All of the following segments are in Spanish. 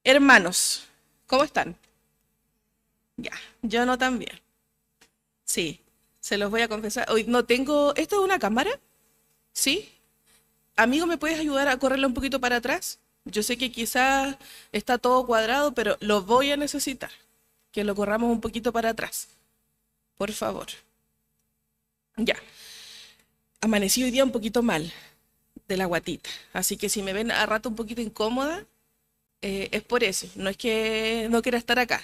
Hermanos, ¿cómo están? Ya, yo no tan bien. Sí, se los voy a confesar. Hoy no tengo. ¿Esto es una cámara? Sí. Amigo, ¿me puedes ayudar a correrla un poquito para atrás? Yo sé que quizás está todo cuadrado, pero lo voy a necesitar. Que lo corramos un poquito para atrás. Por favor. Ya. Amanecí hoy día un poquito mal de la guatita. Así que si me ven a rato un poquito incómoda, es por eso. No es que no quiera estar acá.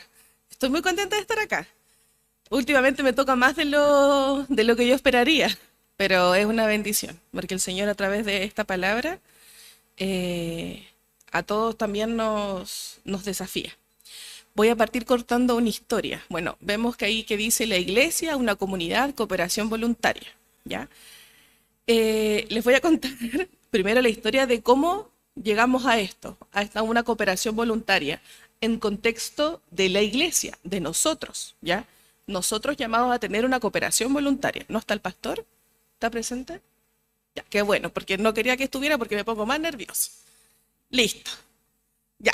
Estoy muy contenta de estar acá. Últimamente me toca más de lo que yo esperaría, pero es una bendición, porque el Señor a través de esta palabra eh, a todos también nos desafía. Voy a partir cortando una historia. Bueno, vemos que ahí que dice la iglesia, una comunidad, cooperación voluntaria, ¿ya? Les voy a contar primero la historia de cómo llegamos a esto, a esta una cooperación voluntaria, en contexto de la iglesia, de nosotros, ¿ya? Nosotros llamados a tener una cooperación voluntaria. ¿No está el pastor? ¿Está presente? Ya, qué bueno, porque no quería que estuviera porque me pongo más nervioso. Listo, ya.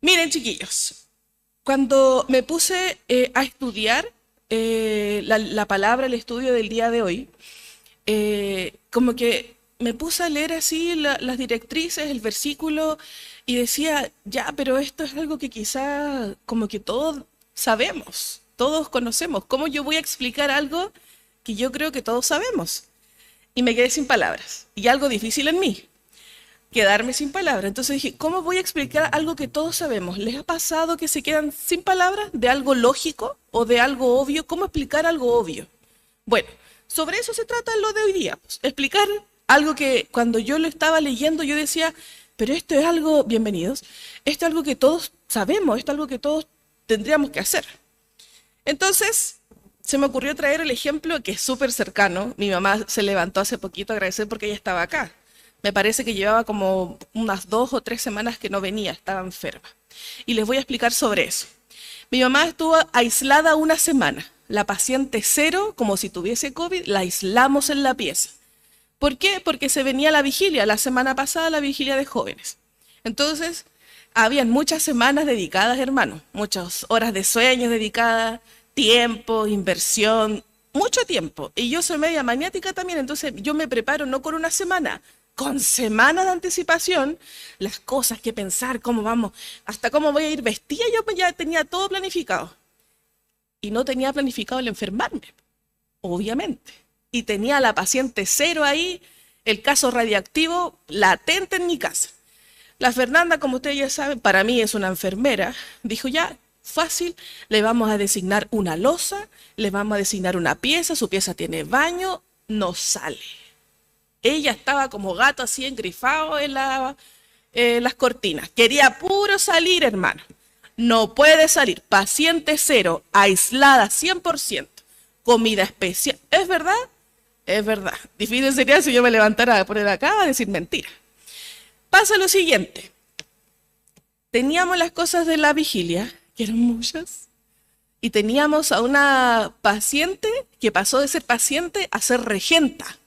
Miren, chiquillos, cuando me puse a estudiar la palabra, el estudio del día de hoy, como que me puse a leer así las directrices, el versículo, y decía, ya, pero esto es algo que quizá como que todos sabemos, todos conocemos. ¿Cómo yo voy a explicar algo que yo creo que todos sabemos? Y me quedé sin palabras. Y algo difícil en mí, quedarme sin palabras. Entonces dije, ¿cómo voy a explicar algo que todos sabemos? ¿Les ha pasado que se quedan sin palabras de algo lógico o de algo obvio? ¿Cómo explicar algo obvio? Bueno, sobre eso se trata lo de hoy día, pues, explicar algo que cuando yo lo estaba leyendo yo decía, pero esto es algo, bienvenidos, esto es algo que todos sabemos, esto es algo que todos tendríamos que hacer. Entonces, se me ocurrió traer el ejemplo que es súper cercano. Mi mamá se levantó hace poquito a agradecer porque ella estaba acá. Me parece que llevaba como unas 2 o 3 semanas que no venía, estaba enferma. Y les voy a explicar sobre eso. Mi mamá estuvo aislada una semana. La paciente cero, como si tuviese COVID, la aislamos en la pieza. ¿Por qué? Porque se venía la vigilia, la semana pasada la vigilia de jóvenes. Entonces, habían muchas semanas dedicadas, hermano, muchas horas de sueño dedicadas, tiempo, inversión, mucho tiempo. Y yo soy media maniática también, entonces yo me preparo no con una semana, con semanas de anticipación, las cosas que pensar, cómo vamos, hasta cómo voy a ir vestida, yo ya tenía todo planificado. Y no tenía planificado el enfermarme, obviamente. Y tenía a la paciente cero ahí, el caso radiactivo latente en mi casa. La Fernanda, como ustedes ya saben, para mí es una enfermera, dijo ya, fácil, le vamos a designar una losa, le vamos a designar una pieza, su pieza tiene baño, no sale. Ella estaba como gato así engrifado las cortinas. Quería puro salir, hermano. No puede salir. Paciente cero, aislada 100%. Comida especial. ¿Es verdad? Es verdad. Difícil sería si yo me levantara a poner acá a decir mentira. Pasa lo siguiente. Teníamos las cosas de la vigilia, que eran muchas, y teníamos a una paciente que pasó de ser paciente a ser regenta.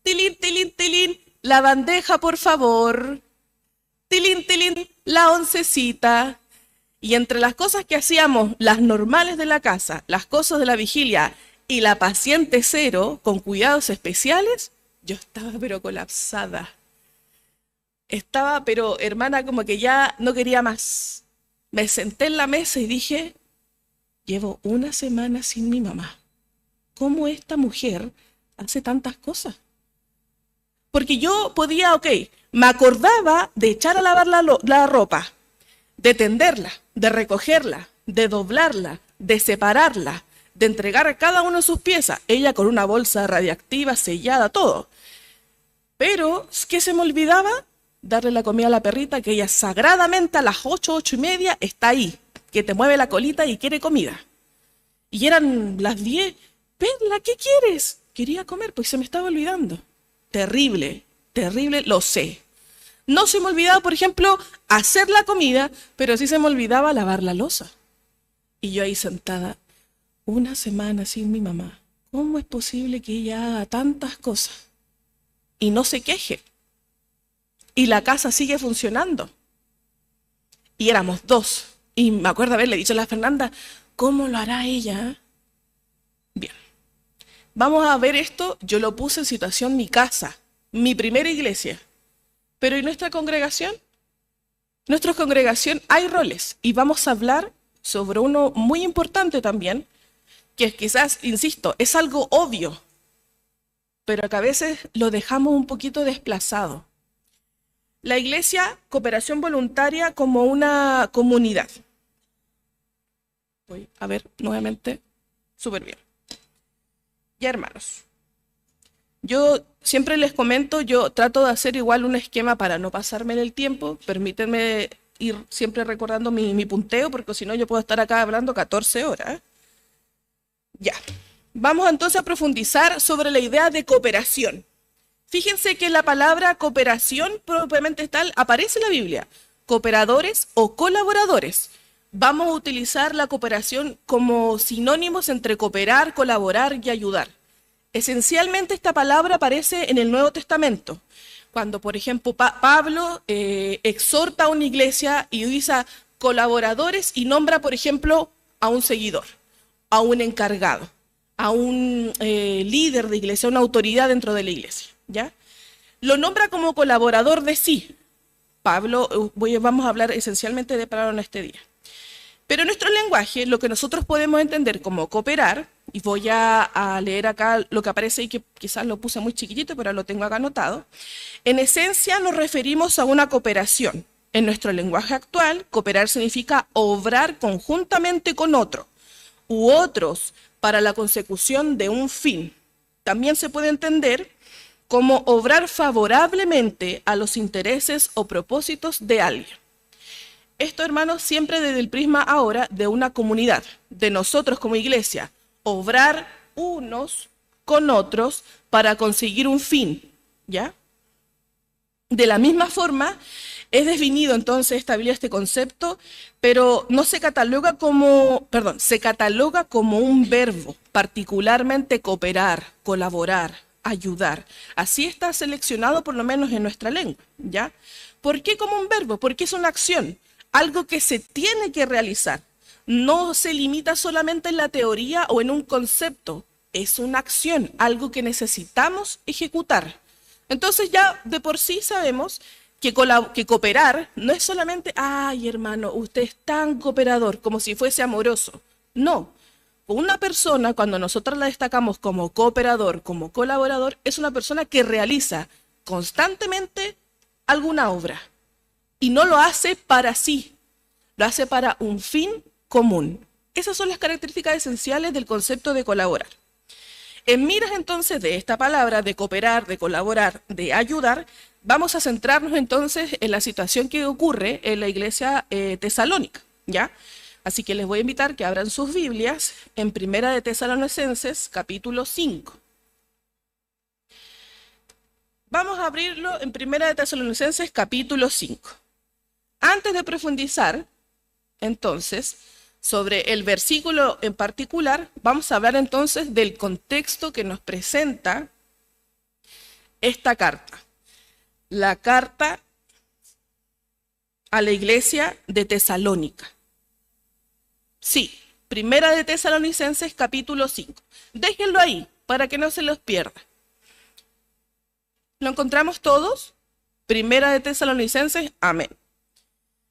Tilín, tilín, tilín, la bandeja, por favor. Tilín, tilín, la oncecita. Y entre las cosas que hacíamos, las normales de la casa, las cosas de la vigilia y la paciente cero, con cuidados especiales, yo estaba pero colapsada. Estaba, pero hermana, como que ya no quería más. Me senté en la mesa y dije, llevo una semana sin mi mamá. ¿Cómo esta mujer hace tantas cosas? Porque yo podía, ok, me acordaba de echar a lavar la ropa, de tenderla, de recogerla, de doblarla, de separarla, de entregar a cada uno sus piezas, ella con una bolsa radiactiva sellada, todo. Pero, ¿qué se me olvidaba? Darle la comida a la perrita, que ella sagradamente a las 8, 8:30 está ahí, que te mueve la colita y quiere comida. Y eran las 10. Perla, ¿qué quieres? Quería comer, pues se me estaba olvidando. Terrible, terrible, lo sé. No se me olvidaba, por ejemplo, hacer la comida, pero sí se me olvidaba lavar la loza. Y yo ahí sentada, una semana sin mi mamá. ¿Cómo es posible que ella haga tantas cosas y no se queje? Y la casa sigue funcionando. y éramos dos. Y me acuerdo haberle dicho a la Fernanda, ¿cómo lo hará ella? Bien, vamos a ver esto. Yo lo puse en situación mi casa, mi primera iglesia. Pero ¿y nuestra congregación? Nuestra congregación hay roles y vamos a hablar sobre uno muy importante también, que quizás, insisto, es algo obvio, pero que a veces lo dejamos un poquito desplazado. La iglesia, cooperación voluntaria como una comunidad. Voy a ver nuevamente, súper bien. Ya, hermanos, yo siempre les comento, yo trato de hacer igual un esquema para no pasarme en el tiempo. Permítanme ir siempre recordando mi punteo, porque si no yo puedo estar acá hablando 14 horas. Ya, vamos entonces a profundizar sobre la idea de cooperación. Fíjense que la palabra cooperación propiamente tal aparece en la Biblia. Cooperadores o colaboradores. Vamos a utilizar la cooperación como sinónimos entre cooperar, colaborar y ayudar. Esencialmente esta palabra aparece en el Nuevo Testamento. Cuando, por ejemplo, Pablo exhorta a una iglesia y usa colaboradores y nombra, por ejemplo, a un seguidor, a un encargado, a un líder de iglesia, a una autoridad dentro de la iglesia, ¿ya? Lo nombra como colaborador de sí. Pablo, vamos a hablar esencialmente de Pablo en este día. Pero en nuestro lenguaje, lo que nosotros podemos entender como cooperar, y voy a leer acá lo que aparece y que quizás lo puse muy chiquitito, pero lo tengo acá anotado. En esencia nos referimos a una cooperación. En nuestro lenguaje actual, cooperar significa obrar conjuntamente con otro u otros para la consecución de un fin. También se puede entender como obrar favorablemente a los intereses o propósitos de alguien. Esto, hermanos, siempre desde el prisma ahora de una comunidad, de nosotros como iglesia, obrar unos con otros para conseguir un fin, ¿ya? De la misma forma, es definido entonces, establecido este concepto, pero no se cataloga como, se cataloga como un verbo, particularmente cooperar, colaborar, ayudar. Así está seleccionado por lo menos en nuestra lengua, ¿ya? ¿Por qué como un verbo? Porque es una acción, algo que se tiene que realizar. No se limita solamente en la teoría o en un concepto, es una acción, algo que necesitamos ejecutar. Entonces ya de por sí sabemos que cooperar no es solamente, ay hermano, usted es tan cooperador, como si fuese amoroso. No, una persona, cuando nosotros la destacamos como cooperador, como colaborador, es una persona que realiza constantemente alguna obra. Y no lo hace para sí, lo hace para un fin común. Esas son las características esenciales del concepto de colaborar. En miras entonces de esta palabra de cooperar, de colaborar, de ayudar, vamos a centrarnos entonces en la situación que ocurre en la iglesia tesalónica, ¿ya? Así que les voy a invitar que abran sus Biblias en Primera de Tesalonicenses, capítulo 5. Vamos a abrirlo en Primera de Tesalonicenses, capítulo 5. Antes de profundizar, entonces, sobre el versículo en particular, vamos a hablar entonces del contexto que nos presenta esta carta. La carta a la iglesia de Tesalónica. Sí, Primera de Tesalonicenses, capítulo 5. Déjenlo ahí, para que no se los pierda. ¿Lo encontramos todos? Primera de Tesalonicenses, amén.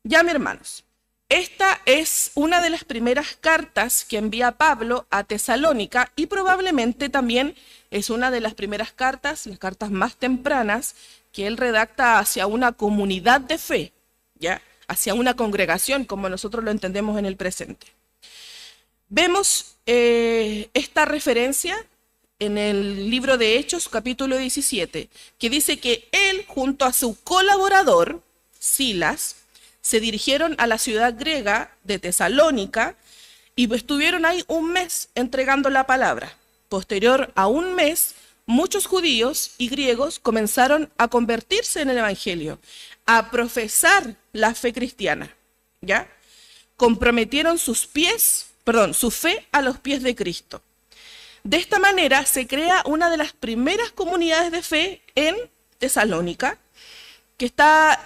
Ya, mis hermanos, esta es una de las primeras cartas que envía Pablo a Tesalónica y probablemente también es una de las primeras cartas, las cartas más tempranas, que él redacta hacia una comunidad de fe, ¿ya? Hacia una congregación, como nosotros lo entendemos en el presente. Vemos esta referencia en el libro de Hechos, capítulo 17, que dice que él, junto a su colaborador, Silas, se dirigieron a la ciudad griega de Tesalónica y estuvieron ahí un mes entregando la palabra. Posterior a un mes, muchos judíos y griegos comenzaron a convertirse en el evangelio, a profesar la fe cristiana, ¿ya? Comprometieron su fe a los pies de Cristo. De esta manera se crea una de las primeras comunidades de fe en Tesalónica, que está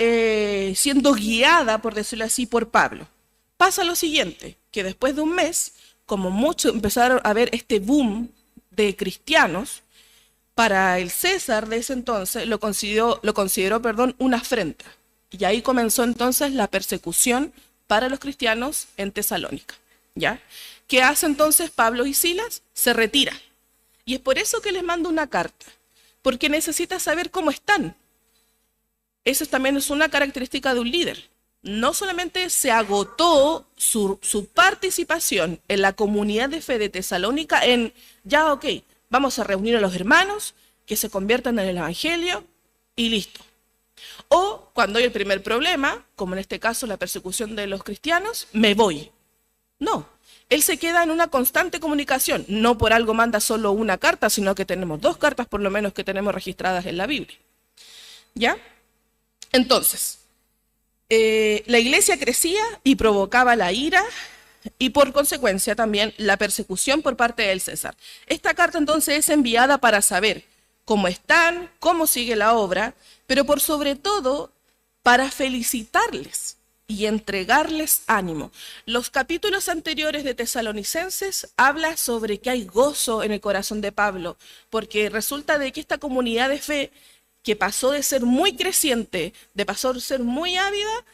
siendo guiada, por decirlo así, por Pablo. Pasa lo siguiente, que después de un mes, como muchos empezaron a ver este boom de cristianos, para el César de ese entonces lo consideró, una afrenta. Y ahí comenzó entonces la persecución para los cristianos en Tesalónica. ¿Ya? ¿Qué hace entonces Pablo y Silas? Se retira. Y es por eso que les mando una carta, porque necesita saber cómo están. Eso también es una característica de un líder. No solamente se agotó su participación en la comunidad de fe de Tesalónica en, ya ok, vamos a reunir a los hermanos que se conviertan en el evangelio y listo. O cuando hay el primer problema, como en este caso la persecución de los cristianos, me voy. No, él se queda en una constante comunicación. No por algo manda solo una carta, sino que tenemos 2 cartas por lo menos que tenemos registradas en la Biblia. ¿Ya? Entonces, la iglesia crecía y provocaba la ira y por consecuencia también la persecución por parte del César. Esta carta entonces es enviada para saber cómo están, cómo sigue la obra, pero por sobre todo para felicitarles y entregarles ánimo. Los capítulos anteriores de Tesalonicenses habla sobre que hay gozo en el corazón de Pablo, porque resulta de que esta comunidad de fe que pasó de ser muy creciente, de pasó de ser muy ávida,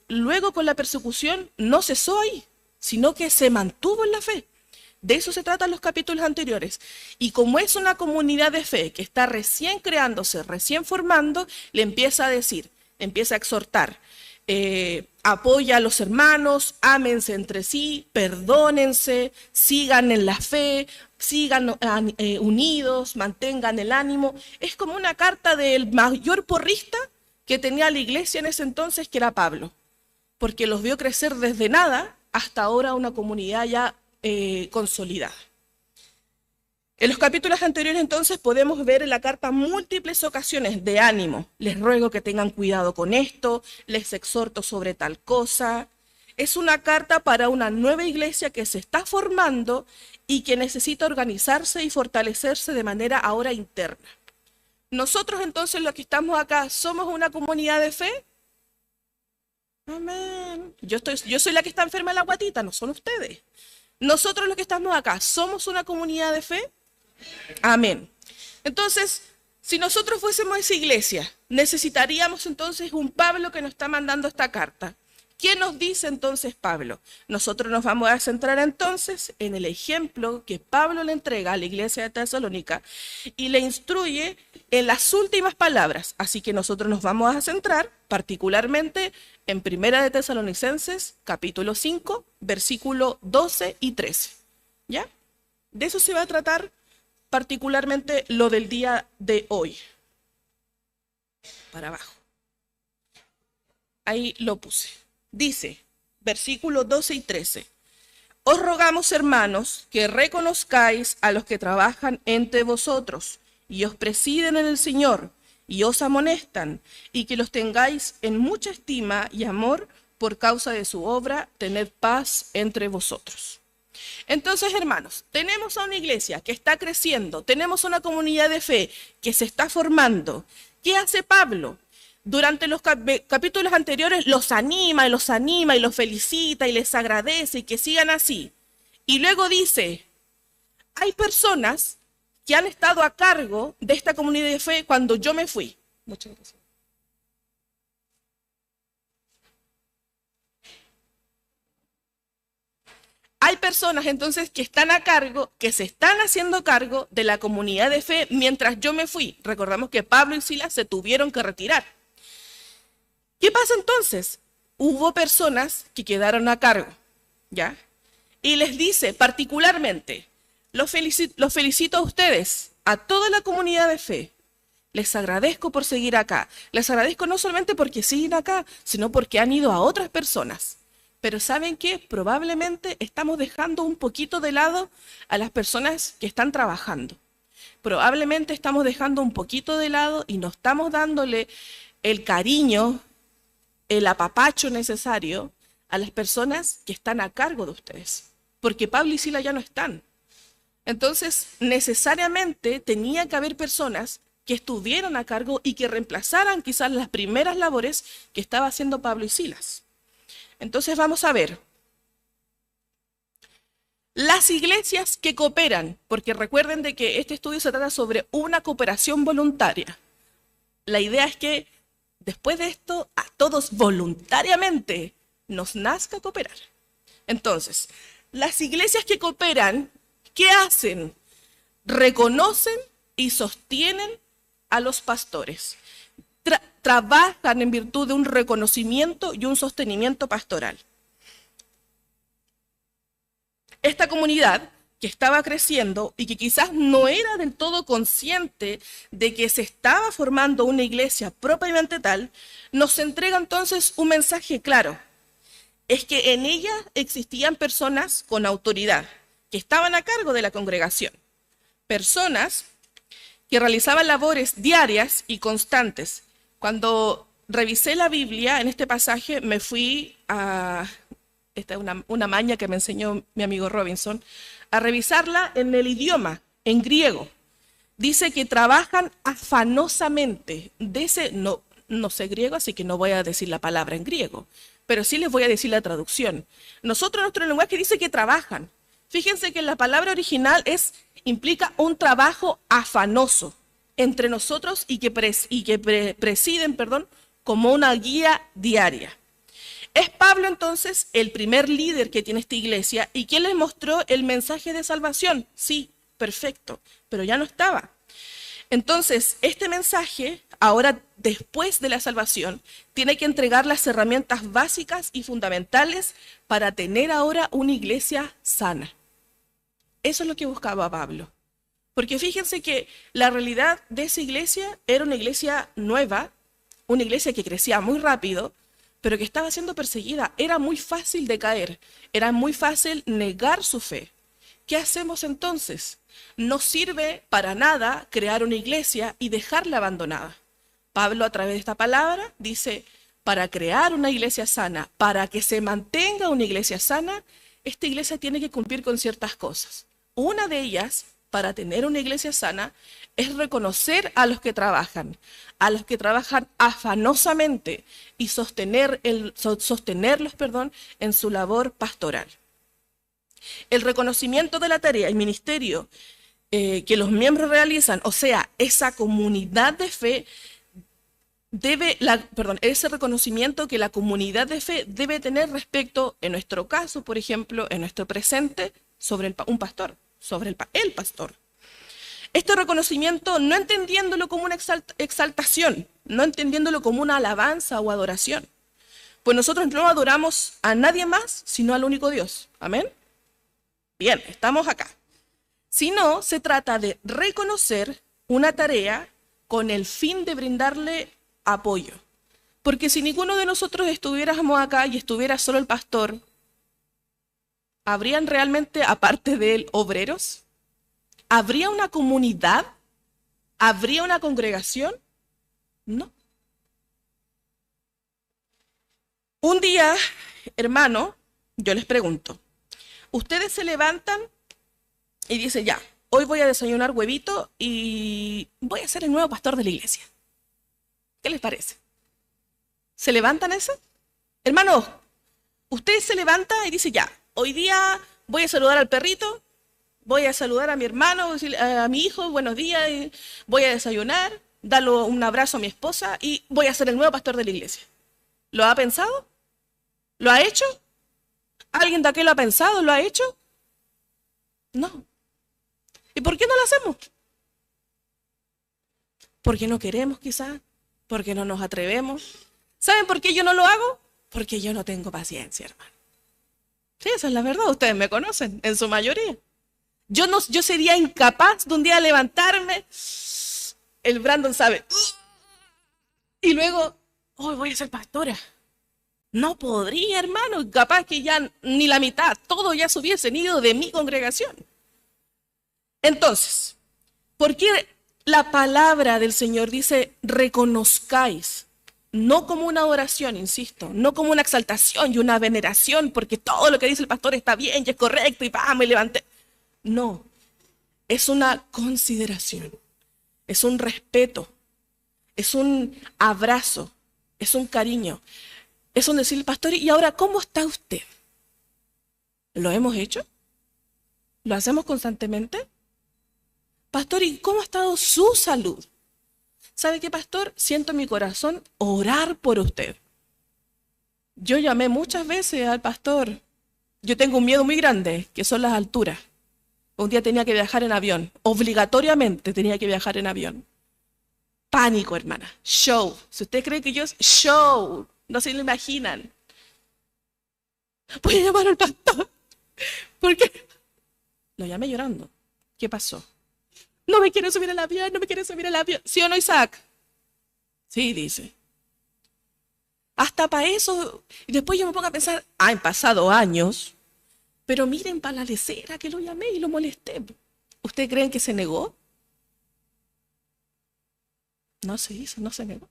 luego con la persecución no cesó ahí, sino que se mantuvo en la fe. De eso se tratan los capítulos anteriores. Y como es una comunidad de fe que está recién creándose, recién formando, le empieza a decir, empieza a exhortar, apoya a los hermanos, ámense entre sí, perdónense, sigan en la fe, sigan unidos, mantengan el ánimo. Es como una carta del mayor porrista que tenía la iglesia en ese entonces, que era Pablo, porque los vio crecer desde nada hasta ahora una comunidad ya consolidada. En los capítulos anteriores entonces podemos ver en la carta múltiples ocasiones de ánimo. Les ruego que tengan cuidado con esto, les exhorto sobre tal cosa. Es una carta para una nueva iglesia que se está formando y que necesita organizarse y fortalecerse de manera ahora interna. Nosotros entonces los que estamos acá, ¿somos una comunidad de fe? Amén. Yo soy la que está enferma de la guatita, no son ustedes. Nosotros los que estamos acá, ¿somos una comunidad de fe? Amén. Entonces, si nosotros fuésemos esa iglesia, necesitaríamos entonces un Pablo que nos está mandando esta carta. ¿Qué nos dice entonces Pablo? Nosotros nos vamos a centrar entonces en el ejemplo que Pablo le entrega a la iglesia de Tesalónica y le instruye en las últimas palabras. Así que nosotros nos vamos a centrar particularmente en Primera de Tesalonicenses, capítulo 5, versículo 12 y 13. ¿Ya? De eso se va a tratar particularmente lo del día de hoy. Para abajo. Ahí lo puse. Dice, versículos 12 y 13. Os rogamos, hermanos, que reconozcáis a los que trabajan entre vosotros y os presiden en el Señor y os amonestan, y que los tengáis en mucha estima y amor por causa de su obra, tened paz entre vosotros. Entonces, hermanos, tenemos a una iglesia que está creciendo, tenemos una comunidad de fe que se está formando. ¿Qué hace Pablo? Durante los capítulos anteriores los anima y los felicita y les agradece y que sigan así. Y luego dice, hay personas que han estado a cargo de esta comunidad de fe cuando yo me fui. Muchas gracias. Hay personas entonces que están a cargo, que se están haciendo cargo de la comunidad de fe mientras yo me fui. Recordamos que Pablo y Silas se tuvieron que retirar. ¿Qué pasa entonces? Hubo personas que quedaron a cargo, ¿ya? Y les dice particularmente, los felicito a ustedes, a toda la comunidad de fe. Les agradezco por seguir acá. Les agradezco no solamente porque siguen acá, sino porque han ido a otras personas. Pero ¿saben qué? Probablemente estamos dejando un poquito de lado a las personas que están trabajando. Probablemente estamos dejando un poquito de lado y no estamos dándole el cariño, el apapacho necesario a las personas que están a cargo de ustedes. Porque Pablo y Silas ya no están. Entonces, necesariamente tenía que haber personas que estuvieran a cargo y que reemplazaran quizás las primeras labores que estaba haciendo Pablo y Silas. Entonces vamos a ver las iglesias que cooperan, porque recuerden de que este estudio se trata sobre una cooperación voluntaria. La idea es que después de esto, a todos voluntariamente nos nazca cooperar. Entonces, las iglesias que cooperan, ¿qué hacen? Reconocen y sostienen a los pastores. Trabajan en virtud de un reconocimiento y un sostenimiento pastoral. Esta comunidad que estaba creciendo y que quizás no era del todo consciente de que se estaba formando una iglesia propiamente tal, nos entrega entonces un mensaje claro. Es que en ella existían personas con autoridad, que estaban a cargo de la congregación. Personas que realizaban labores diarias y constantes. Cuando revisé la Biblia, en este pasaje me fui a... Esta es una maña que me enseñó mi amigo Robinson, a revisarla en el idioma, en griego. Dice que trabajan afanosamente. No sé griego, así que no voy a decir la palabra en griego, pero sí les voy a decir la traducción. Nosotros, nuestro lenguaje dice que trabajan. Fíjense que la palabra original implica un trabajo afanoso entre nosotros y que presiden, como una guía diaria. Es Pablo entonces el primer líder que tiene esta iglesia y quien les mostró el mensaje de salvación. Sí, perfecto, pero ya no estaba. Entonces, este mensaje, ahora después de la salvación, tiene que entregar las herramientas básicas y fundamentales para tener ahora una iglesia sana. Eso es lo que buscaba Pablo. Porque fíjense que la realidad de esa iglesia era una iglesia nueva, una iglesia que crecía muy rápido, pero que estaba siendo perseguida. Era muy fácil de caer, era muy fácil negar su fe. ¿Qué hacemos entonces? No sirve para nada crear una iglesia y dejarla abandonada. Pablo, a través de esta palabra, dice, para crear una iglesia sana, para que se mantenga una iglesia sana, esta iglesia tiene que cumplir con ciertas cosas. Una de ellas, para tener una iglesia sana, es reconocer a los que trabajan afanosamente y sostenerlos en su labor pastoral. El reconocimiento de la tarea y ministerio que los miembros realizan, o sea, esa comunidad de fe, ese reconocimiento que la comunidad de fe debe tener respecto, en nuestro caso, por ejemplo, en nuestro presente, sobre un pastor, sobre el pastor. Este reconocimiento no entendiéndolo como una exaltación, no entendiéndolo como una alabanza o adoración. Pues nosotros no adoramos a nadie más, sino al único Dios. ¿Amén? Bien, estamos acá. Sino se trata de reconocer una tarea con el fin de brindarle apoyo. Porque si ninguno de nosotros estuviéramos acá y estuviera solo el pastor, ¿habrían realmente, aparte de él, obreros? ¿Habría una comunidad? ¿Habría una congregación? No. Un día, hermano, yo les pregunto, ustedes se levantan y dicen, ya, hoy voy a desayunar huevito y voy a ser el nuevo pastor de la iglesia. ¿Qué les parece? ¿Se levantan eso? Hermanos, ustedes se levantan y dicen, ya, hoy día voy a saludar al perrito, voy a saludar a mi hermano, a mi hijo, buenos días, y voy a desayunar, darle un abrazo a mi esposa y voy a ser el nuevo pastor de la iglesia. ¿Lo ha pensado? ¿Lo ha hecho? ¿Alguien de aquí lo ha pensado? ¿Lo ha hecho? No. ¿Y por qué no lo hacemos? Porque no queremos quizás, porque no nos atrevemos. ¿Saben por qué yo no lo hago? Porque yo no tengo paciencia, hermano. Sí, esa es la verdad, ustedes me conocen, en su mayoría. Yo sería incapaz de un día levantarme, el Brandon sabe, y luego, hoy voy a ser pastora. No podría, hermano, capaz que ya ni la mitad, todos ya se hubiesen ido de mi congregación. Entonces, ¿por qué la palabra del Señor dice reconozcáis? No como una oración, insisto, no como una exaltación y una veneración, porque todo lo que dice el pastor está bien y es correcto y vamos y levanté. No, es una consideración. es un respeto, es un abrazo, es un cariño. Es un decir, pastor, ¿y ahora cómo está usted? ¿Lo hemos hecho? ¿Lo hacemos constantemente? Pastor, ¿y cómo ha estado su salud? ¿Sabe qué, pastor? Siento en mi corazón orar por usted. Yo llamé muchas veces al pastor. Yo tengo un miedo muy grande, que son las alturas. Un día tenía que viajar en avión. Obligatoriamente tenía que viajar en avión. Pánico, hermana. Show. Si usted cree que yo es show, no se lo imaginan. Voy a llamar al pastor. ¿Por qué? Lo llamé llorando. ¿Qué pasó? No me quiero subir al avión, no me quiero subir al avión. ¿Sí o no, Isaac? Sí, dice. Hasta para eso. Y después yo me pongo a pensar, han pasado años, pero miren para la lecera que lo llamé y lo molesté. ¿Ustedes creen que se negó? No se hizo, no se negó.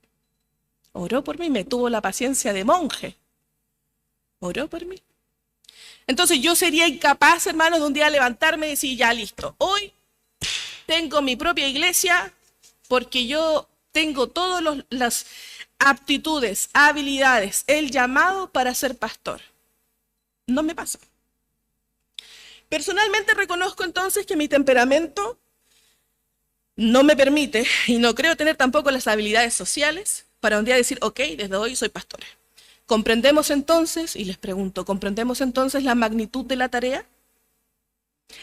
Oró por mí, me tuvo la paciencia de monje. Oró por mí. Entonces yo sería incapaz, hermano, de un día levantarme y decir, ya listo, hoy tengo mi propia iglesia porque yo tengo todas las aptitudes, habilidades, el llamado para ser pastor. No me pasa. Personalmente reconozco entonces que mi temperamento no me permite y no creo tener tampoco las habilidades sociales para un día decir, ok, desde hoy soy pastora. ¿Comprendemos entonces, y les pregunto, comprendemos entonces la magnitud de la tarea?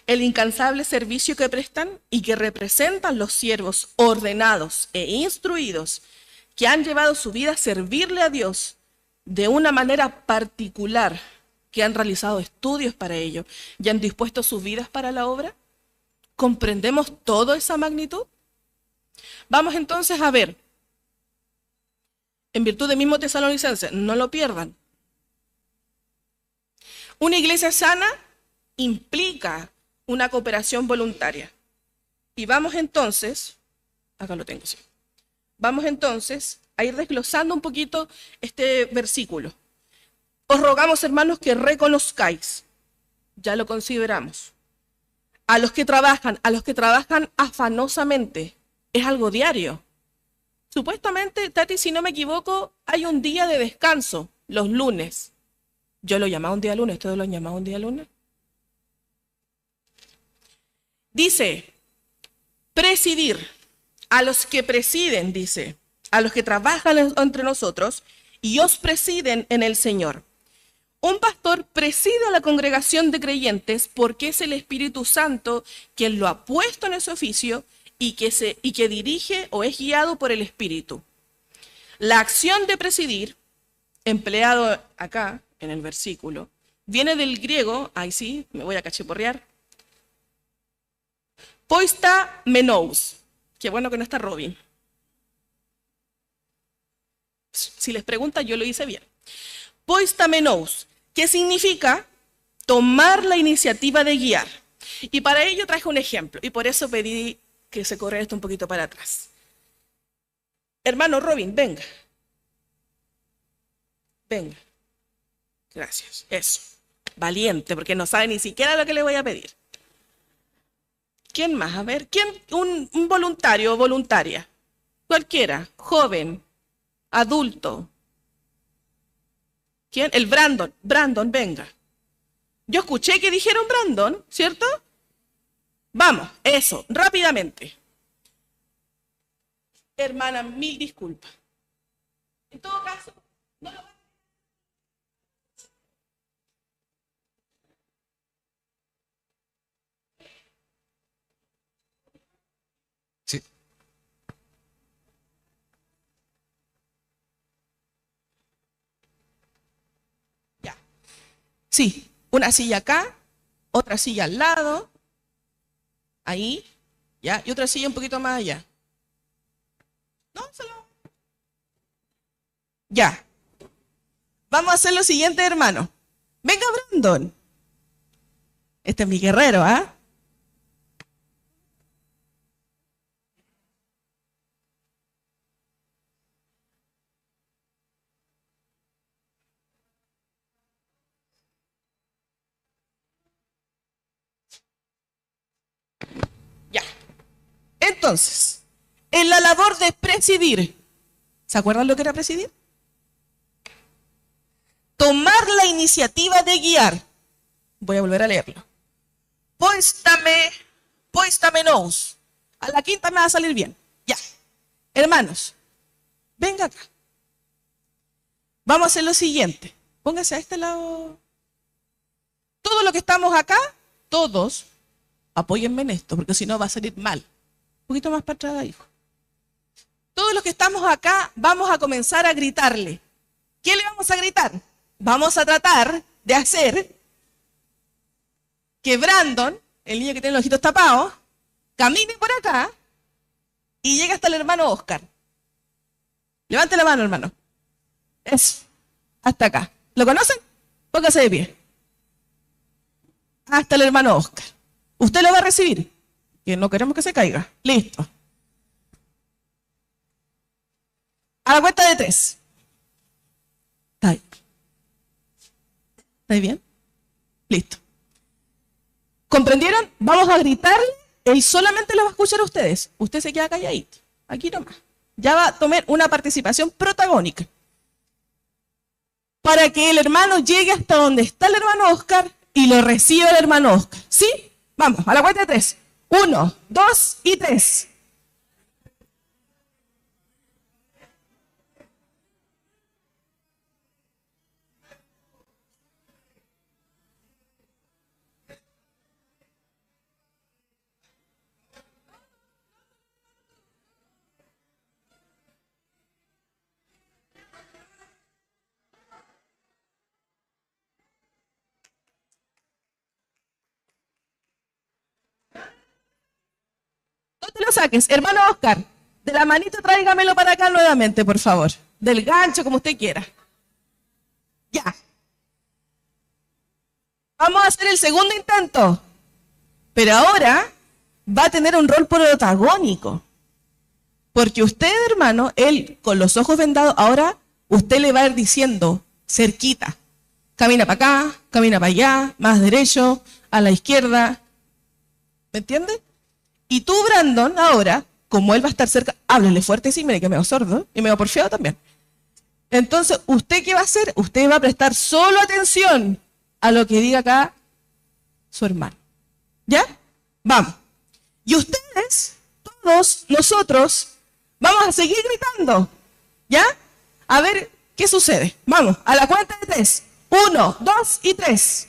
El incansable servicio que prestan y que representan los siervos ordenados e instruidos que han llevado su vida a servirle a Dios de una manera particular, que han realizado estudios para ello y han dispuesto sus vidas para la obra. ¿Comprendemos toda esa magnitud? Vamos entonces a ver, en virtud del mismo Tesalonicenses, no lo pierdan. Una iglesia sana implica una cooperación voluntaria. Y vamos entonces, acá lo tengo, sí. Vamos entonces a ir desglosando un poquito este versículo. Os rogamos, hermanos, que reconozcáis, ya lo consideramos, a los que trabajan afanosamente, es algo diario. Supuestamente, Tati, si no me equivoco, hay un día de descanso, los lunes. Yo lo llamaba un día lunes, ¿ustedes lo han llamado un día lunes? Dice, presidir, a los que presiden, dice, a los que trabajan entre nosotros y os presiden en el Señor. Un pastor preside a la congregación de creyentes porque es el Espíritu Santo quien lo ha puesto en ese oficio y que dirige o es guiado por el Espíritu. La acción de presidir, empleado acá en el versículo, viene del griego, ahí sí, me voy a cachiporrear, poista menous. Qué bueno que no está Robin. Si les preguntan, yo lo hice bien. Poista menous, que significa tomar la iniciativa de guiar. Y para ello traje un ejemplo, y por eso pedí que se corriera esto un poquito para atrás. Hermano Robin, venga. Venga. Gracias. Eso. Valiente, porque no sabe ni siquiera lo que le voy a pedir. ¿Quién más? A ver, ¿quién? Un voluntario o voluntaria. Cualquiera. Joven. Adulto. ¿Quién? El Brandon. Brandon, venga. Yo escuché que dijeron Brandon, ¿cierto? Vamos, eso, rápidamente. Hermana, mil disculpas. En todo caso, no lo... Sí, Ya. Sí, una silla acá, otra silla al lado, ahí, ya, y otra silla un poquito más allá. No, solo... Ya. Vamos a hacer lo siguiente, hermano. Venga, Brandon. Este es mi guerrero, ¿ah? Ya. Entonces, en la labor de presidir. ¿Se acuerdan lo que era presidir? Tomar la iniciativa de guiar. Voy a volver a leerlo. Póistame nous. A la quinta me va a salir bien. Ya. Hermanos, venga acá. Vamos a hacer lo siguiente. Póngase a este lado. Todos los que estamos acá, todos, apóyenme en esto, porque si no va a salir mal. Un poquito más para atrás, hijo. Todos los que estamos acá vamos a comenzar a gritarle. ¿Qué le vamos a gritar? Vamos a tratar de hacer que Brandon, el niño que tiene los ojitos tapados, camine por acá y llegue hasta el hermano Oscar. Levante la mano, hermano. Eso. Hasta acá. ¿Lo conocen? Póngase de pie. Hasta el hermano Oscar. Usted lo va a recibir. Que no queremos que se caiga. Listo. A la cuenta de 3. ¿Está ahí? ¿Está bien? Listo. ¿Comprendieron? Vamos a gritarle. Él solamente lo va a escuchar a ustedes. Usted se queda calladito. Aquí nomás. Ya va a tomar una participación protagónica. Para que el hermano llegue hasta donde está el hermano Oscar y lo reciba el hermano Oscar. ¿Sí? Vamos, a la cuenta de 3. 1, 2 y 3. No te lo saques, hermano Oscar. De la manito tráigamelo para acá nuevamente, por favor. Del gancho, como usted quiera. Ya. Vamos a hacer el segundo intento. Pero ahora va a tener un rol protagónico. Porque usted, hermano, él con los ojos vendados, ahora usted le va a ir diciendo, cerquita. Camina para acá, camina para allá, más derecho, a la izquierda. ¿Me entiende? Y tú, Brandon, ahora, como él va a estar cerca, háblele fuerte, sí, mire que me veo sordo y me veo porfiado también. Entonces, ¿usted qué va a hacer? Usted va a prestar solo atención a lo que diga acá su hermano. ¿Ya? Vamos. Y ustedes, todos nosotros, vamos a seguir gritando. ¿Ya? A ver qué sucede. Vamos, a la cuenta de 3. 1, 2 y 3.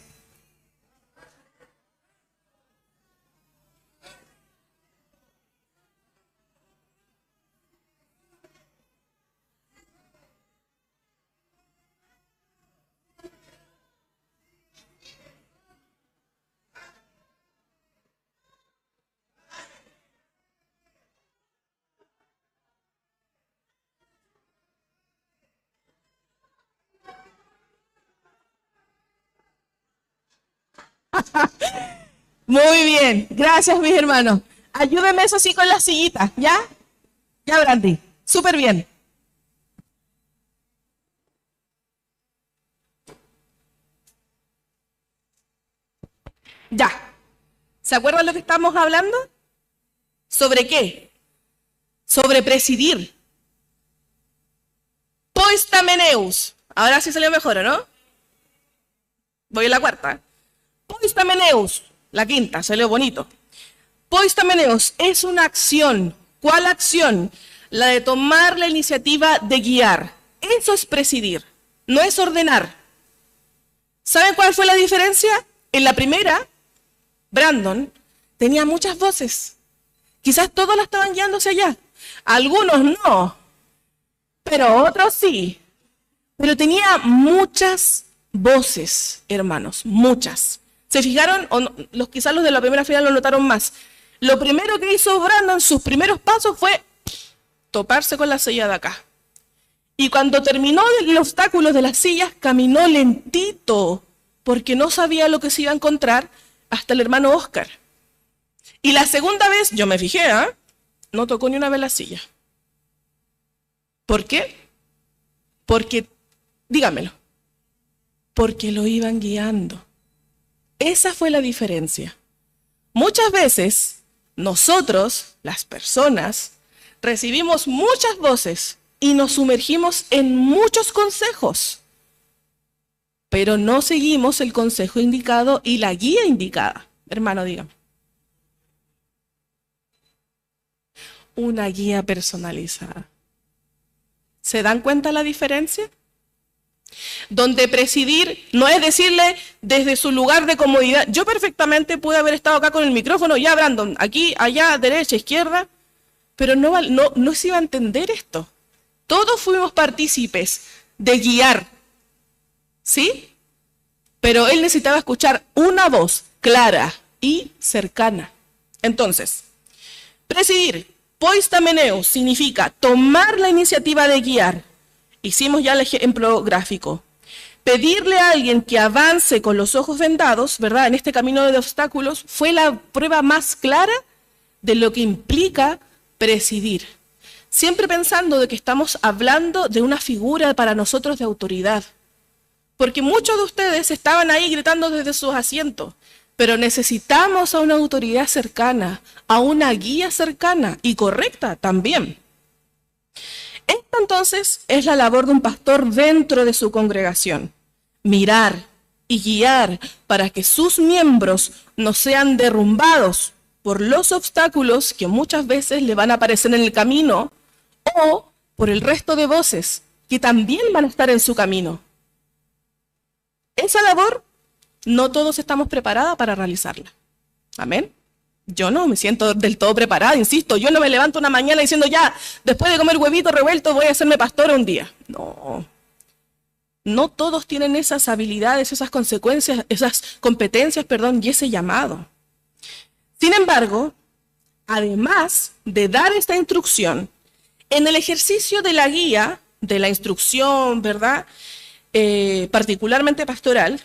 Muy bien, gracias mis hermanos. Ayúdenme eso sí con las sillitas, ¿ya? Ya, Brandy, súper bien. Ya. ¿Se acuerdan lo que estamos hablando? ¿Sobre qué? Sobre presidir. Poistameneus. Ahora sí salió mejor, ¿o no? Voy a la cuarta. Poistameneus. La quinta, salió bonito. Poistameneus es una acción. ¿Cuál acción? La de tomar la iniciativa de guiar. Eso es presidir, no es ordenar. ¿Saben cuál fue la diferencia? En la primera, Brandon tenía muchas voces. Quizás todos la estaban guiando hacia allá. Algunos no, pero otros sí. Pero tenía muchas voces, hermanos, muchas. ¿Se fijaron? O no, quizás los de la primera fila lo notaron más. Lo primero que hizo Brandon, sus primeros pasos fue toparse con la silla de acá. Y cuando terminó el obstáculo de las sillas, caminó lentito, porque no sabía lo que se iba a encontrar hasta el hermano Oscar. Y la segunda vez, yo me fijé, no tocó ni una vez la silla. ¿Por qué? Porque, dígamelo, porque lo iban guiando. Esa fue la diferencia. Muchas veces, nosotros, las personas, recibimos muchas voces y nos sumergimos en muchos consejos, pero no seguimos el consejo indicado y la guía indicada. Hermano, dígame. Una guía personalizada. ¿Se dan cuenta la diferencia? Donde presidir no es decirle desde su lugar de comodidad. Yo perfectamente pude haber estado acá con el micrófono, ya Brandon, aquí, allá, derecha, izquierda, pero no se iba a entender esto. Todos fuimos partícipes de guiar, ¿sí? Pero él necesitaba escuchar una voz clara y cercana. Entonces, presidir, poistameneo, significa tomar la iniciativa de guiar. Hicimos ya el ejemplo gráfico. Pedirle a alguien que avance con los ojos vendados, ¿verdad? En este camino de obstáculos, fue la prueba más clara de lo que implica presidir. Siempre pensando de que estamos hablando de una figura para nosotros de autoridad. Porque muchos de ustedes estaban ahí gritando desde sus asientos, pero necesitamos a una autoridad cercana, a una guía cercana y correcta también. Esta entonces es la labor de un pastor dentro de su congregación. Mirar y guiar para que sus miembros no sean derrumbados por los obstáculos que muchas veces le van a aparecer en el camino o por el resto de voces que también van a estar en su camino. Esa labor no todos estamos preparados para realizarla. Amén. Yo no me siento del todo preparada, insisto, yo no me levanto una mañana diciendo ya, después de comer huevito revuelto voy a hacerme pastora un día. No. No todos tienen esas habilidades, esas consecuencias, esas competencias, y ese llamado. Sin embargo, además de dar esta instrucción, en el ejercicio de la guía, de la instrucción, ¿verdad? Particularmente pastoral,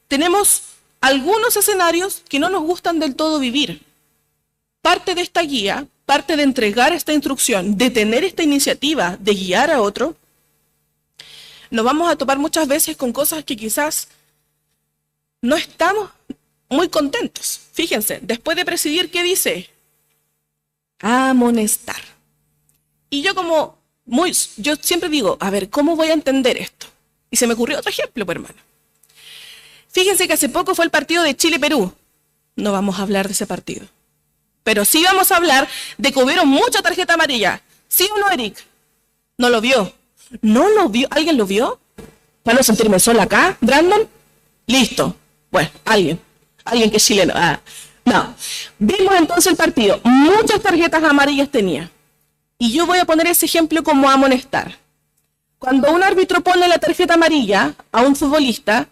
tenemos algunos escenarios que no nos gustan del todo vivir. Parte de esta guía, parte de entregar esta instrucción, de tener esta iniciativa de guiar a otro, nos vamos a topar muchas veces con cosas que quizás no estamos muy contentos. Fíjense, después de presidir, ¿qué dice? Amonestar. Y yo siempre digo, a ver, ¿cómo voy a entender esto? Y se me ocurrió otro ejemplo, pues, hermano. Fíjense que hace poco fue el partido de Chile-Perú. No vamos a hablar de ese partido. Pero sí vamos a hablar de que hubieron mucha tarjeta amarilla. ¿Sí o no, Eric? ¿No lo vio? ¿No lo vio? ¿Alguien lo vio? ¿Para no sentirme sola acá, Brandon? Listo. Bueno, alguien que es chileno. No. Vimos entonces el partido. Muchas tarjetas amarillas tenía. Y yo voy a poner ese ejemplo como amonestar. Cuando un árbitro pone la tarjeta amarilla a un futbolista,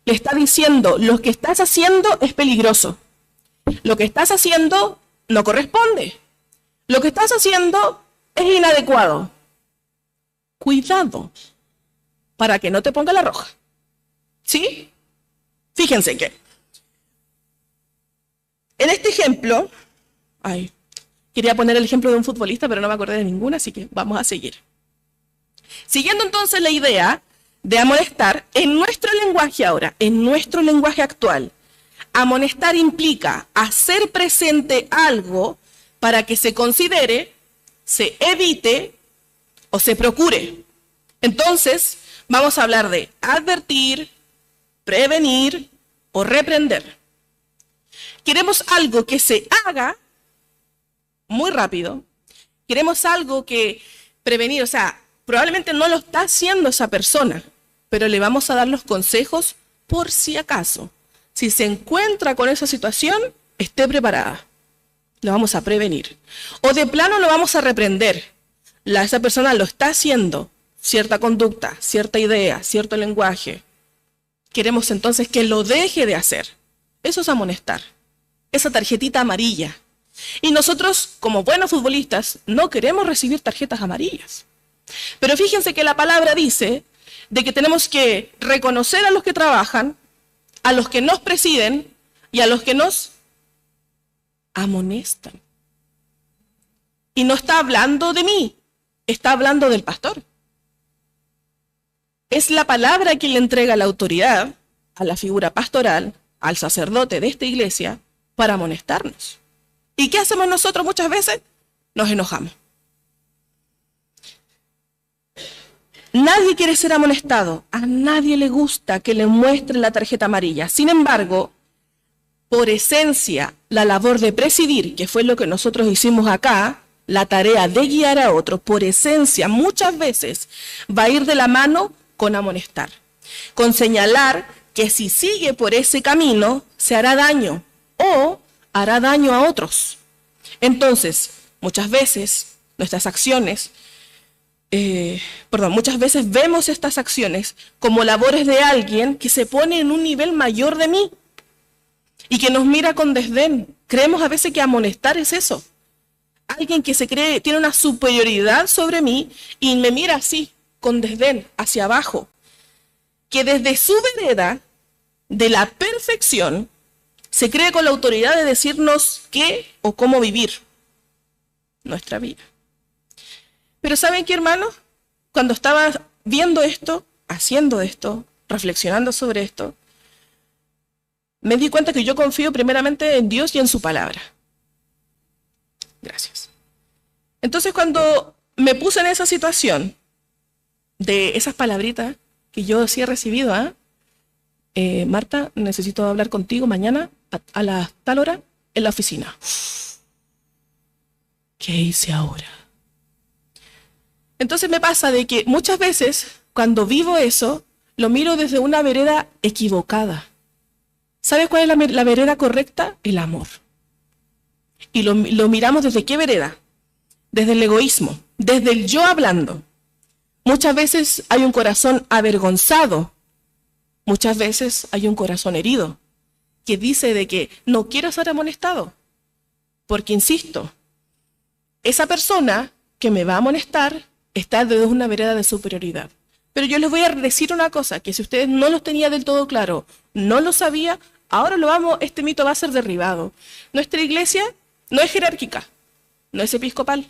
le está diciendo, lo que estás haciendo es peligroso. Lo que estás haciendo no corresponde. Lo que estás haciendo es inadecuado. Cuidado, para que no te ponga la roja. ¿Sí? Fíjense que en este ejemplo, quería poner el ejemplo de un futbolista, pero no me acordé de ninguna, así que vamos a seguir. Siguiendo entonces la idea de amonestar, en nuestro lenguaje ahora, en nuestro lenguaje actual, amonestar implica hacer presente algo para que se considere, se evite o se procure. Entonces, vamos a hablar de advertir, prevenir o reprender. Queremos algo que se haga muy rápido. Queremos algo que prevenir, probablemente no lo está haciendo esa persona, pero le vamos a dar los consejos por si acaso. Si se encuentra con esa situación, esté preparada. Lo vamos a prevenir. O de plano lo vamos a reprender. Esa persona lo está haciendo, cierta conducta, cierta idea, cierto lenguaje. Queremos entonces que lo deje de hacer. Eso es amonestar. Esa tarjetita amarilla. Y nosotros, como buenos futbolistas, no queremos recibir tarjetas amarillas. Pero fíjense que la palabra dice de que tenemos que reconocer a los que trabajan, a los que nos presiden y a los que nos amonestan. Y no está hablando de mí, está hablando del pastor. Es la palabra quien le entrega la autoridad a la figura pastoral, al sacerdote de esta iglesia, para amonestarnos. ¿Y qué hacemos nosotros muchas veces? Nos enojamos. Nadie quiere ser amonestado. A nadie le gusta que le muestren la tarjeta amarilla. Sin embargo, por esencia, la labor de presidir, que fue lo que nosotros hicimos acá, la tarea de guiar a otros, por esencia, muchas veces va a ir de la mano con amonestar, con señalar que si sigue por ese camino, se hará daño o hará daño a otros. Entonces, muchas veces nuestras acciones, muchas veces vemos estas acciones como labores de alguien que se pone en un nivel mayor de mí y que nos mira con desdén. Creemos a veces que amonestar es eso. Alguien que se cree, tiene una superioridad sobre mí y me mira así, con desdén, hacia abajo. Que desde su vereda de la perfección se cree con la autoridad de decirnos qué o cómo vivir nuestra vida. Pero ¿saben qué, hermanos? Cuando estaba viendo esto, haciendo esto, reflexionando sobre esto, me di cuenta que yo confío primeramente en Dios y en su palabra. Gracias. Entonces, cuando me puse en esa situación de esas palabritas que yo sí he recibido, Marta, necesito hablar contigo mañana a la tal hora en la oficina. ¿Qué hice ahora? Entonces me pasa de que muchas veces cuando vivo eso, lo miro desde una vereda equivocada. ¿Sabes cuál es la vereda correcta? El amor. Y lo miramos desde qué vereda? Desde el egoísmo, desde el yo hablando. Muchas veces hay un corazón avergonzado, muchas veces hay un corazón herido, que dice de que no quiero ser amonestado, porque insisto, esa persona que me va a amonestar está desde una vereda de superioridad. Pero yo les voy a decir una cosa, que si ustedes no los tenían del todo claro, no lo sabía, ahora este mito va a ser derribado. Nuestra iglesia no es jerárquica, no es episcopal.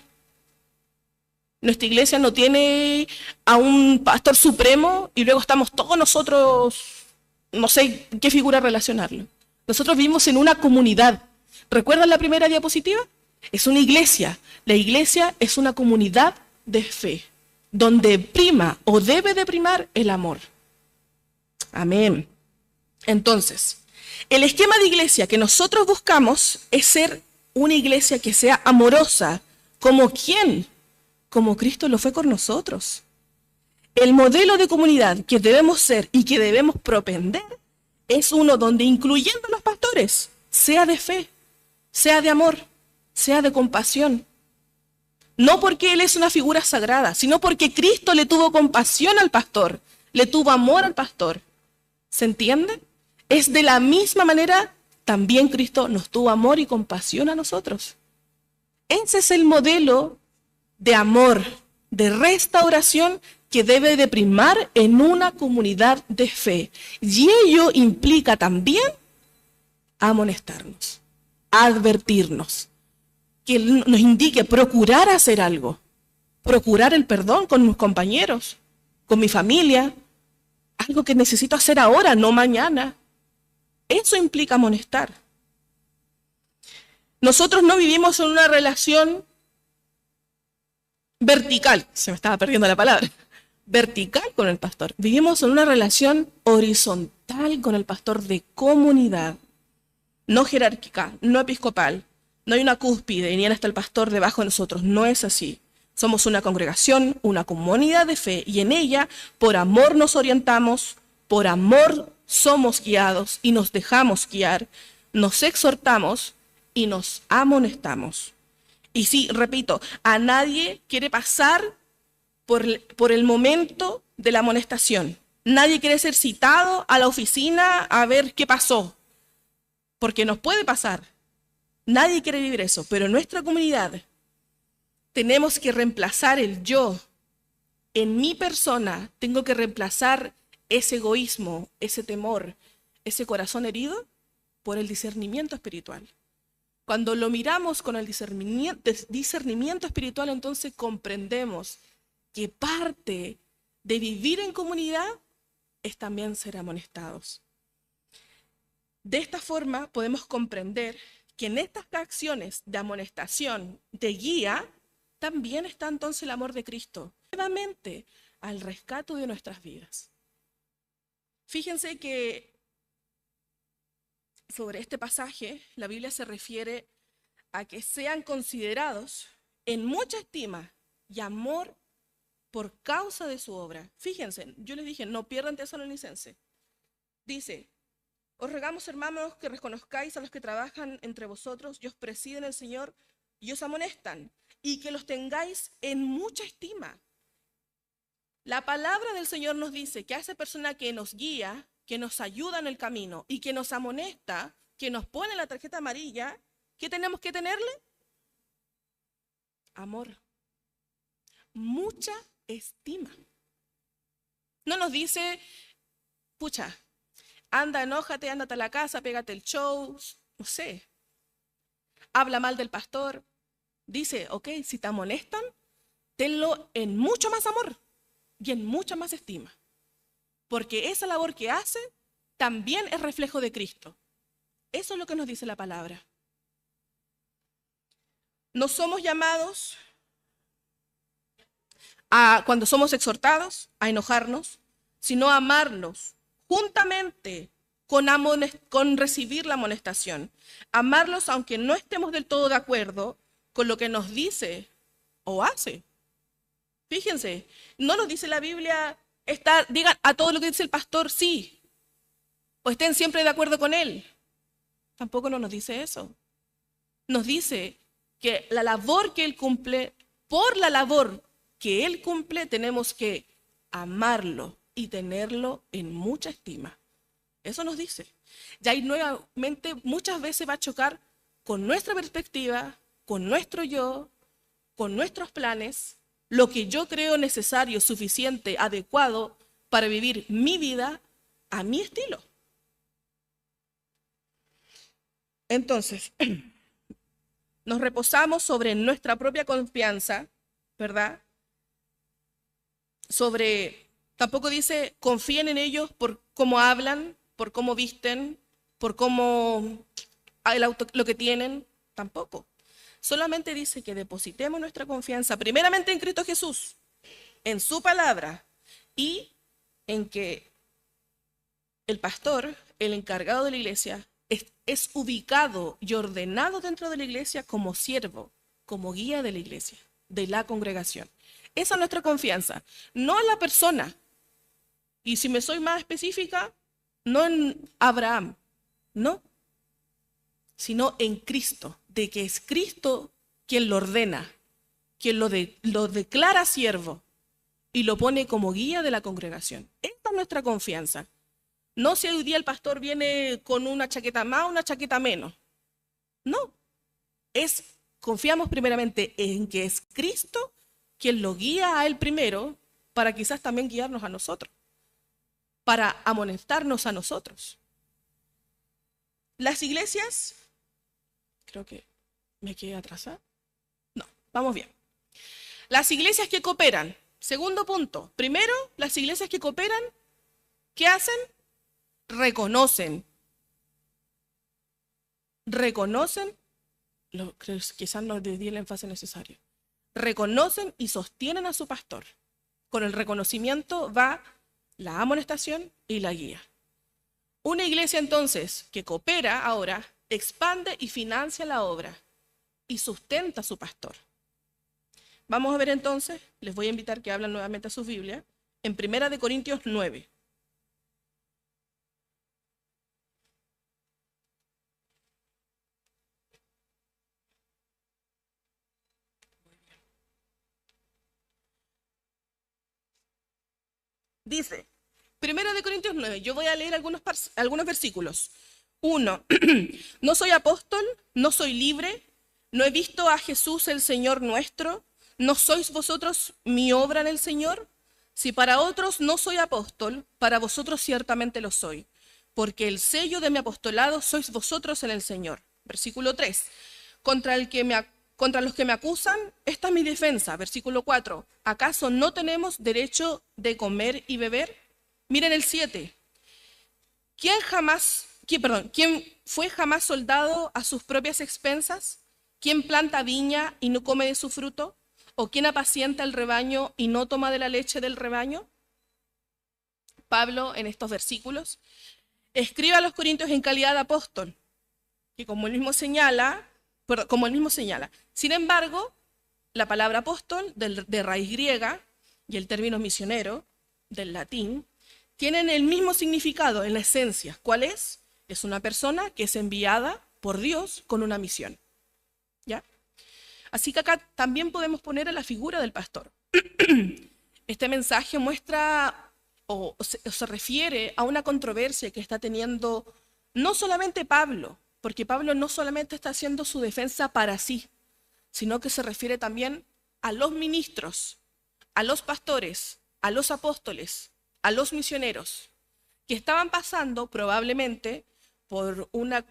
Nuestra iglesia no tiene a un pastor supremo y luego estamos todos nosotros, no sé qué figura relacionarlo. Nosotros vivimos en una comunidad. ¿Recuerdan la primera diapositiva? Es una iglesia. La iglesia es una comunidad de fe, donde prima o debe de primar el amor. Amén. Entonces, el esquema de iglesia que nosotros buscamos es ser una iglesia que sea amorosa. ¿Como quién? Como Cristo lo fue con nosotros. El modelo de comunidad que debemos ser y que debemos propender es uno donde, incluyendo a los pastores, sea de fe, sea de amor, sea de compasión. No porque Él es una figura sagrada, sino porque Cristo le tuvo compasión al pastor, le tuvo amor al pastor. ¿Se entiende? Es de la misma manera, también Cristo nos tuvo amor y compasión a nosotros. Ese es el modelo de amor, de restauración que debe de primar en una comunidad de fe. Y ello implica también amonestarnos, advertirnos, que nos indique procurar hacer algo, procurar el perdón con mis compañeros, con mi familia, algo que necesito hacer ahora, no mañana. Eso implica amonestar. Nosotros no vivimos en una relación vertical, se me estaba perdiendo la palabra, vertical con el pastor. Vivimos en una relación horizontal con el pastor de comunidad, no jerárquica, no episcopal. No hay una cúspide, ni está el pastor debajo de nosotros, no es así. Somos una congregación, una comunidad de fe, y en ella, por amor nos orientamos, por amor somos guiados y nos dejamos guiar, nos exhortamos y nos amonestamos. Y sí, repito, a nadie quiere pasar por el momento de la amonestación. Nadie quiere ser citado a la oficina a ver qué pasó, porque nos puede pasar. Nadie quiere vivir eso, pero en nuestra comunidad tenemos que reemplazar el yo. En mi persona tengo que reemplazar ese egoísmo, ese temor, ese corazón herido por el discernimiento espiritual. Cuando lo miramos con el discernimiento espiritual, entonces comprendemos que parte de vivir en comunidad es también ser amonestados. De esta forma podemos comprender que en estas acciones de amonestación, de guía, también está entonces el amor de Cristo. Nuevamente, al rescate de nuestras vidas. Fíjense que sobre este pasaje la Biblia se refiere a que sean considerados en mucha estima y amor por causa de su obra. Fíjense, yo les dije, no pierdan Tesalonicense. Dice, os rogamos, hermanos, que reconozcáis a los que trabajan entre vosotros y os presiden el Señor y os amonestan, y que los tengáis en mucha estima. La palabra del Señor nos dice que a esa persona que nos guía, que nos ayuda en el camino y que nos amonesta, que nos pone la tarjeta amarilla, ¿qué tenemos que tenerle? Amor. Mucha estima. No nos dice, pucha, anda, enójate, ándate a la casa, pégate el show, no sé. Habla mal del pastor. Dice, ok, si te amonestan, tenlo en mucho más amor y en mucha más estima. Porque esa labor que hace también es reflejo de Cristo. Eso es lo que nos dice la palabra. No somos llamados cuando somos exhortados a enojarnos, sino a amarlos juntamente con recibir la amonestación. Amarlos aunque no estemos del todo de acuerdo con lo que nos dice o hace. Fíjense, no nos dice la Biblia, digan a todo lo que dice el pastor sí, o estén siempre de acuerdo con él. Tampoco no nos dice eso. Nos dice que la labor que él cumple, por la labor que él cumple, tenemos que amarlo y tenerlo en mucha estima. Eso nos dice. Y ahí nuevamente muchas veces va a chocar con nuestra perspectiva, con nuestro yo, con nuestros planes, lo que yo creo necesario, suficiente, adecuado para vivir mi vida a mi estilo. Entonces, nos reposamos sobre nuestra propia confianza, ¿verdad? Tampoco dice, confíen en ellos por cómo hablan, por cómo visten, por cómo lo que tienen, tampoco. Solamente dice que depositemos nuestra confianza primeramente en Cristo Jesús, en su palabra, y en que el pastor, el encargado de la iglesia, es ubicado y ordenado dentro de la iglesia como siervo, como guía de la iglesia, de la congregación. Esa es nuestra confianza, no en la persona. Y si me soy más específica, no en Abraham, no, sino en Cristo, de que es Cristo quien lo ordena, quien lo declara siervo y lo pone como guía de la congregación. Esta es nuestra confianza. No si hoy día el pastor viene con una chaqueta más o una chaqueta menos. No, confiamos primeramente en que es Cristo quien lo guía a él primero para quizás también guiarnos a nosotros, para amonestarnos a nosotros. Las iglesias, creo que me quedé atrasada. No, vamos bien. Las iglesias que cooperan, segundo punto. Primero, las iglesias que cooperan, ¿qué hacen? Reconocen, quizás no les di el énfasis necesario, reconocen y sostienen a su pastor. Con el reconocimiento va la amonestación y la guía. Una iglesia entonces que coopera ahora, expande y financia la obra y sustenta a su pastor. Vamos a ver entonces, les voy a invitar que hablen nuevamente a su Biblia, en 1 Corintios 9. Dice, 1 Corintios 9, yo voy a leer algunos versículos. 1, no soy apóstol, no soy libre, no he visto a Jesús el Señor nuestro, ¿no sois vosotros mi obra en el Señor? Si para otros no soy apóstol, para vosotros ciertamente lo soy, porque el sello de mi apostolado sois vosotros en el Señor. Versículo 3, contra los que me acusan, esta es mi defensa. Versículo 4, ¿acaso no tenemos derecho de comer y beber? Miren el 7, ¿quién fue jamás soldado a sus propias expensas? ¿Quién planta viña y no come de su fruto? ¿O quién apacienta el rebaño y no toma de la leche del rebaño? Pablo, en estos versículos, escribe a los corintios en calidad de apóstol, que como él mismo señala, sin embargo, la palabra apóstol, de raíz griega, y el término misionero, del latín, tienen el mismo significado en la esencia. ¿Cuál es? Es una persona que es enviada por Dios con una misión. ¿Ya? Así que acá también podemos poner a la figura del pastor. Este mensaje muestra o se refiere a una controversia que está teniendo no solamente Pablo, porque Pablo no solamente está haciendo su defensa para sí, sino que se refiere también a los ministros, a los pastores, a los apóstoles, a los misioneros, que estaban pasando probablemente por una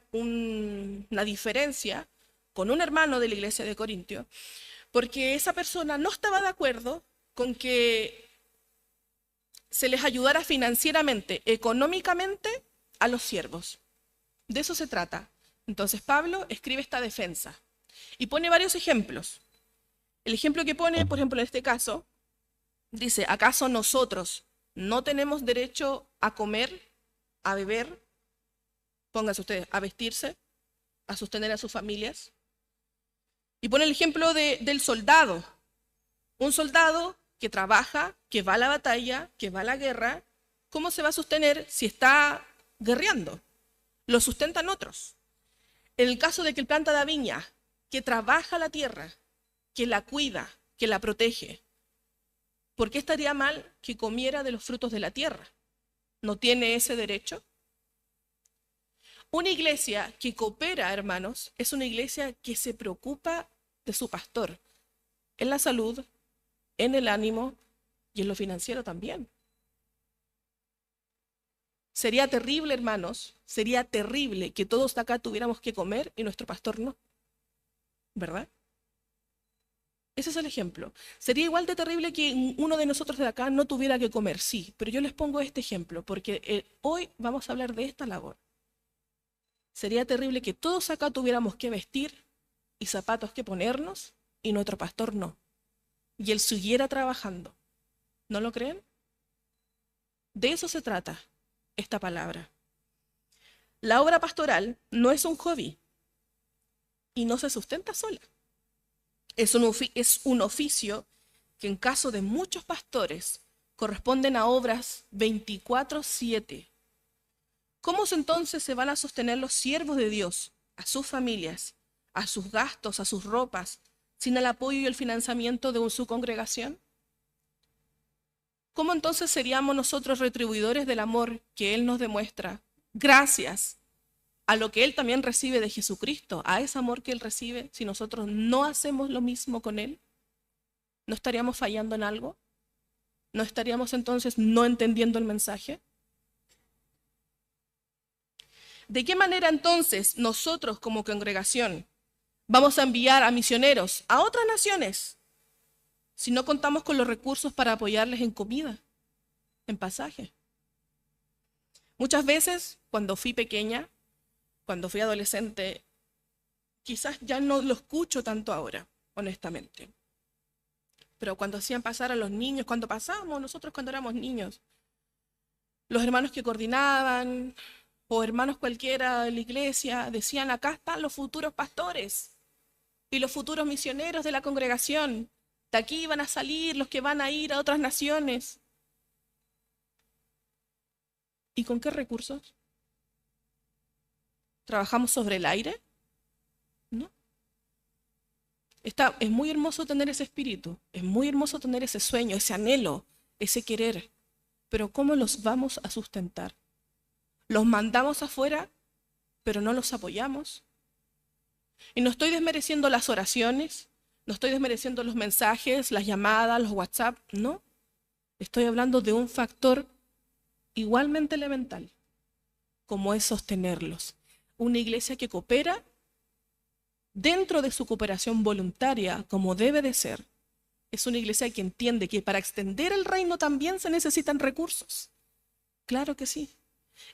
diferencia con un hermano de la iglesia de Corintio, porque esa persona no estaba de acuerdo con que se les ayudara financieramente, económicamente a los siervos. De eso se trata. Entonces Pablo escribe esta defensa y pone varios ejemplos. El ejemplo que pone, por ejemplo, en este caso, dice, ¿acaso nosotros no tenemos derecho a comer, a beber, pónganse ustedes, a vestirse, a sostener a sus familias? Y pone el ejemplo del soldado. Un soldado que trabaja, que va a la batalla, que va a la guerra, ¿cómo se va a sostener si está guerreando? Lo sustentan otros. En el caso de que él planta la viña, que trabaja la tierra, que la cuida, que la protege, ¿por qué estaría mal que comiera de los frutos de la tierra? ¿No tiene ese derecho? Una iglesia que coopera, hermanos, es una iglesia que se preocupa de su pastor, en la salud, en el ánimo y en lo financiero también. Sería terrible, hermanos, sería terrible que todos acá tuviéramos que comer y nuestro pastor no, ¿verdad? Ese es el ejemplo. Sería igual de terrible que uno de nosotros de acá no tuviera que comer, sí, pero yo les pongo este ejemplo porque hoy vamos a hablar de esta labor. Sería terrible que todos acá tuviéramos que vestir y zapatos que ponernos y nuestro pastor no. Y él siguiera trabajando. ¿No lo creen? De eso se trata esta palabra. La obra pastoral no es un hobby y no se sustenta sola. Es un oficio que en caso de muchos pastores corresponden a obras 24/7. ¿Cómo entonces se van a sostener los siervos de Dios, a sus familias, a sus gastos, a sus ropas, sin el apoyo y el financiamiento de su congregación? ¿Cómo entonces seríamos nosotros retribuidores del amor que Él nos demuestra, gracias a lo que Él también recibe de Jesucristo, a ese amor que Él recibe, si nosotros no hacemos lo mismo con Él? ¿No estaríamos fallando en algo? ¿No estaríamos entonces no entendiendo el mensaje? ¿De qué manera entonces nosotros como congregación vamos a enviar a misioneros a otras naciones si no contamos con los recursos para apoyarles en comida, en pasaje? Muchas veces, cuando fui pequeña, cuando fui adolescente, quizás ya no lo escucho tanto ahora, honestamente. Pero cuando hacían pasar a los niños, cuando pasábamos nosotros cuando éramos niños, los hermanos que coordinaban o hermanos cualquiera de la iglesia decían, acá están los futuros pastores y los futuros misioneros de la congregación. De aquí van a salir los que van a ir a otras naciones. ¿Y con qué recursos? ¿Trabajamos sobre el aire? ¿No? Es muy hermoso tener ese espíritu, es muy hermoso tener ese sueño, ese anhelo, ese querer. Pero ¿cómo los vamos a sustentar? ¿Los mandamos afuera, pero no los apoyamos? Y no estoy desmereciendo las oraciones, no estoy desmereciendo los mensajes, las llamadas, los WhatsApp, no. Estoy hablando de un factor igualmente elemental, como es sostenerlos. Una iglesia que coopera dentro de su cooperación voluntaria, como debe de ser, es una iglesia que entiende que para extender el reino también se necesitan recursos. Claro que sí.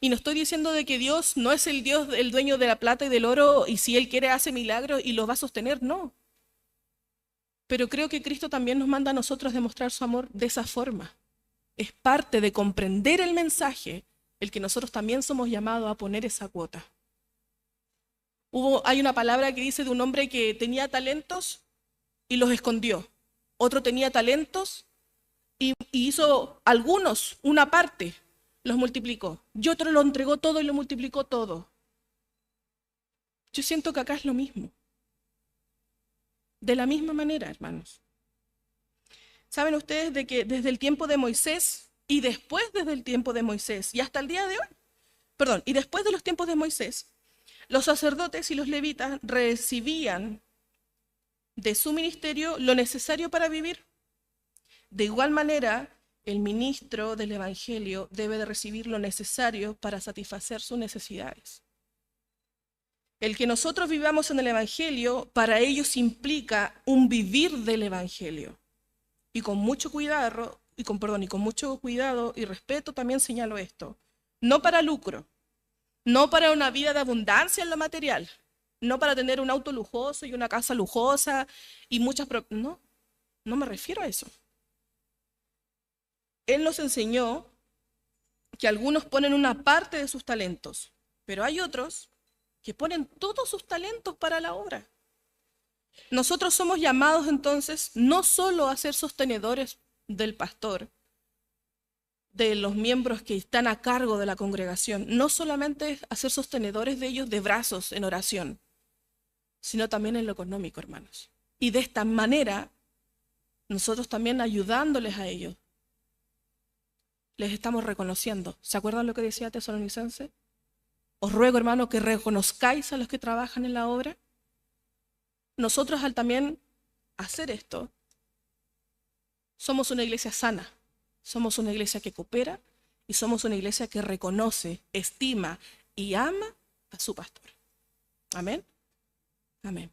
Y no estoy diciendo de que Dios no es el Dios, el dueño de la plata y del oro, y si Él quiere hace milagros y los va a sostener, no. Pero creo que Cristo también nos manda a nosotros demostrar su amor de esa forma. Es parte de comprender el mensaje el que nosotros también somos llamados a poner esa cuota. Hay una palabra que dice de un hombre que tenía talentos y los escondió. Otro tenía talentos y hizo algunos, una parte, los multiplicó. Y otro lo entregó todo y lo multiplicó todo. Yo siento que acá es lo mismo. De la misma manera, hermanos. ¿Saben ustedes de que desde el tiempo de Moisés y después desde el tiempo de Moisés y hasta el día de hoy, y después de los tiempos de Moisés, los sacerdotes y los levitas recibían de su ministerio lo necesario para vivir? De igual manera, el ministro del Evangelio debe de recibir lo necesario para satisfacer sus necesidades. El que nosotros vivamos en el Evangelio, para ellos implica un vivir del Evangelio. Y con mucho cuidado, con mucho cuidado y respeto también señalo esto. No para lucro, no para una vida de abundancia en lo material, no para tener un auto lujoso y una casa lujosa y muchas... No, no me refiero a eso. Él nos enseñó que algunos ponen una parte de sus talentos, pero hay otros que ponen todos sus talentos para la obra. Nosotros somos llamados entonces no solo a ser sostenedores del pastor, de los miembros que están a cargo de la congregación, no solamente a ser sostenedores de ellos de brazos en oración, sino también en lo económico, hermanos. Y de esta manera, nosotros también ayudándoles a ellos, les estamos reconociendo. ¿Se acuerdan lo que decía Tesalonicense? Os ruego, hermano, que reconozcáis a los que trabajan en la obra. Nosotros al también hacer esto, somos una iglesia sana, somos una iglesia que coopera y somos una iglesia que reconoce, estima y ama a su pastor. Amén. Amén.